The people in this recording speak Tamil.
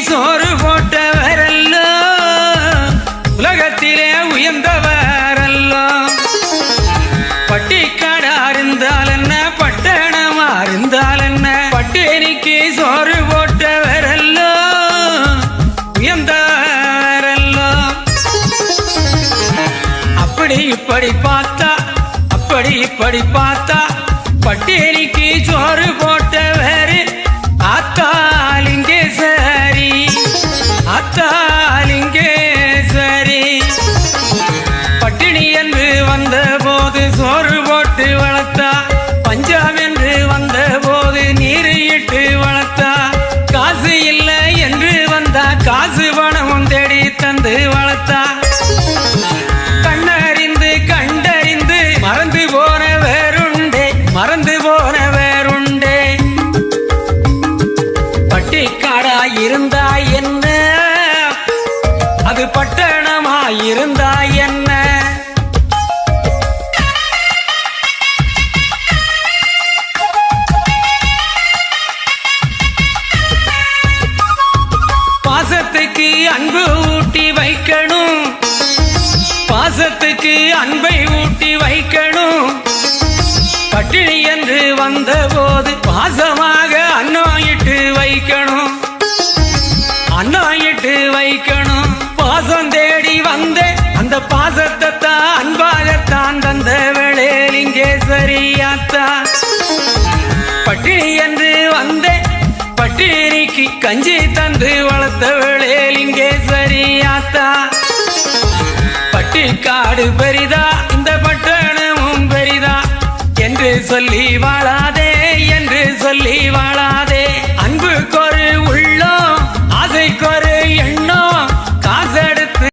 சோறு போட்டவரல்லோ உலகத்திலே உயர்ந்தவரல்லோ. பட்டிக்காடா இருந்தால் என்ன பட்டணமா இருந்தால் என்ன பட்டினிக்கு சோறு போட்டவரல்லோ உயர்ந்தவரல்லோ. அப்படி இப்படி பார்த்தா அப்படி இப்படி பார்த்தா பட்டினிக்கு சோறு போட்டவர் ஆத்தாலிங்கேசரி ஆத்தாலிங்கேசரி. பட்டினி என்று வந்த போது சோறு போட்டு வளர்த்தா, பஞ்சம் என்று வந்த போது நீர் இட்டு வளர்த்தா, காசு இல்லை என்று வந்தா காசு பணமும் தேடி தந்து வளர்த்தா. கண்ணறிந்து கண்டறிந்து மறந்து போன வேறுண்டே மறந்து போன வேறுண்டே. பட்டிக்காடா இருந்தா என்ன அது பட்டணமா இருந்தா என்ன. பாசத்துக்கு அன்பு ஊட்டி வைக்கணும், பாசத்துக்கு அன்பை ஊட்டி வைக்கணும். பட்டினி என்று வந்த போது பாசமாக அன்னம் இட்டு வைக்கணும், அன்னம் இட்டு வைக்கணும். பாசம் தேடி வந்த அந்த பாசத்தை தான் அன்பாகத்தான் தந்த வேளேலிங்கேஸ்வரியாத்தா. பட்டினி என்று வந்த பட்டினிக்கு கஞ்சி தந்து வளர்த்த வேளேலிங்கேஸ்வரியாத்தா. பட்டிக்காடு பெரிதா இந்த பட்டணமும் பெரிதா என்று சொல்லி வாழாதே என்று சொல்லி வாழ